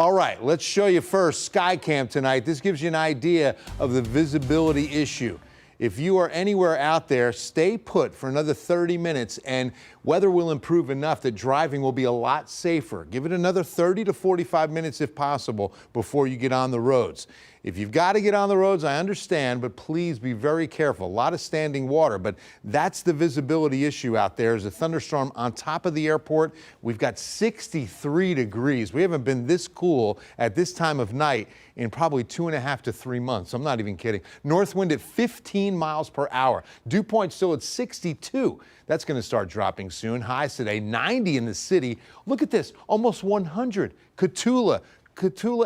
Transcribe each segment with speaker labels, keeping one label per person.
Speaker 1: All right, let's show you first Skycam tonight. This gives you an idea of the visibility issue. If you are anywhere out there, stay put for another 30 minutes and weather will improve enough that driving will be a lot safer. Give it another 30 to 45 minutes if possible before you get on the roads. If you've got to get on the roads, I understand, but please be very careful. A lot of standing water, but that's the visibility issue out there. There's a thunderstorm on top of the airport. We've got 63 degrees. We haven't been this cool at this time of night in probably 2.5 to 3 months. I'm not even kidding. North wind at 15 miles per hour. Dew point still at 62. That's going to start dropping soon. Highs today, 90 in the city. Look at this, almost 100. Cotulla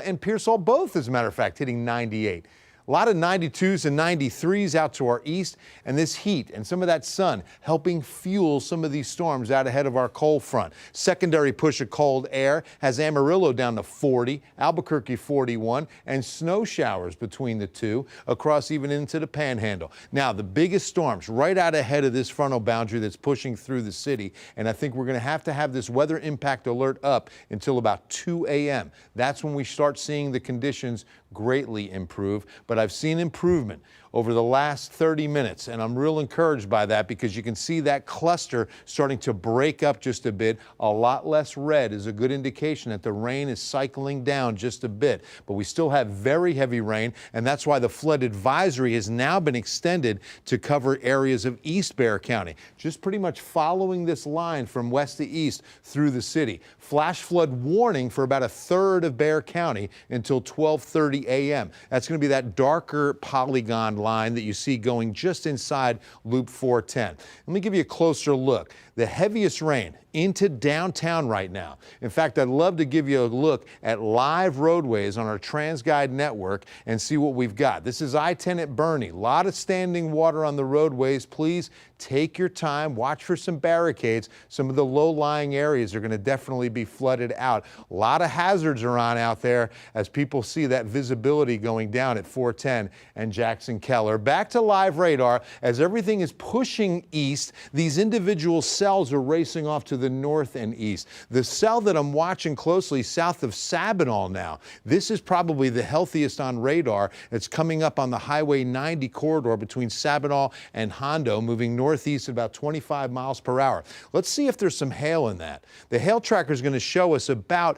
Speaker 1: and Pearsall both, as a matter of fact, hitting 98. A lot of 92s and 93s out to our east, and this heat and some of that sun helping fuel some of these storms out ahead of our cold front. Secondary push of cold air has Amarillo down to 40, Albuquerque 41, and snow showers between the two across even into the Panhandle. Now, the biggest storms right out ahead of this frontal boundary that's pushing through the city, and I think we're going to have this weather impact alert up until about 2 a.m. That's when we start seeing the conditions greatly improve, but I've seen improvement over the last 30 minutes, and I'm real encouraged by that because you can see that cluster starting to break up just a bit. A lot less red is a good indication that the rain is cycling down just a bit, but we still have very heavy rain, and that's why the flood advisory has now been extended to cover areas of East Bexar County, just pretty much following this line from west to east through the city. Flash flood warning for about a third of Bexar County until 12:30 a.m. That's going to be that darker polygon line that you see going just inside Loop 410. Let me give you a closer look. The heaviest rain into downtown right now. In fact, I'd love to give you a look at live roadways on our TransGuide network and see what we've got. This is I-10 at Bernie. A lot of standing water on the roadways. Please take your time. Watch for some barricades. Some of the low-lying areas are going to definitely be flooded out. A lot of hazards are on out there as people see that visibility going down at 410 and Jackson Keller. Back to live radar. As everything is pushing east, these individual cells are racing off to the north and east. The cell that I'm watching closely south of Sabinal now, this is probably the healthiest on radar. It's coming up on the Highway 90 corridor between Sabinal and Hondo, moving northeast at about 25 miles per hour. Let's see if there's some hail in that. The hail tracker is going to show us about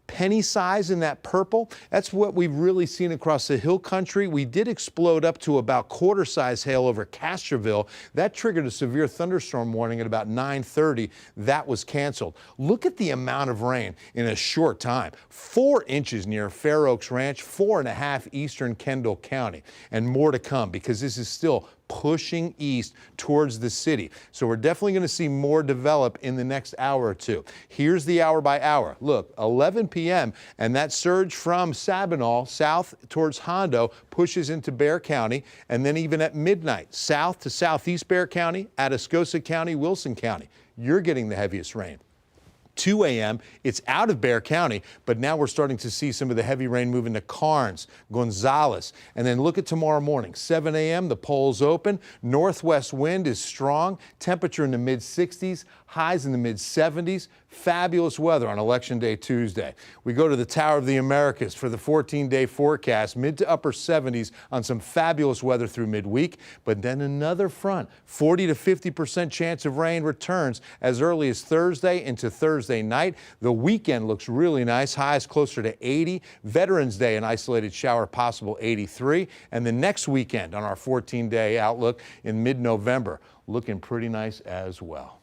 Speaker 1: penny size in that purple. That's what we've really seen across the hill country. We did explode up to about quarter size hail over Castroville. That triggered a severe thunderstorm warning at about 9:30. That was canceled. Look at the amount of rain in a short time. 4 inches near Fair Oaks Ranch, 4.5 eastern Kendall County, and more to come because this is still pushing east towards the city. So we're definitely going to see more develop in the next hour or two. Here's the hour by hour. Look, 11 p.m. and that surge from Sabinal south towards Hondo pushes into Bexar County, and then even at midnight, south to southeast Bexar County, Atascosa County, Wilson County. You're getting the heaviest rain. 2 a.m., it's out of Bexar County, but now we're starting to see some of the heavy rain move into Carnes, Gonzales, and then look at tomorrow morning. 7 a.m., the polls open. Northwest wind is strong. Temperature in the mid-60s, highs in the mid-70s. Fabulous weather on Election Day Tuesday. We go to the Tower of the Americas for the 14-day forecast, mid to upper 70s on some fabulous weather through midweek, but then another front. 40 to 50% chance of rain returns as early as Thursday into Thursday night. The weekend looks really nice. Highs closer to 80. Veterans Day, an isolated shower possible, 83. And the next weekend on our 14-day outlook in mid-November, looking pretty nice as well.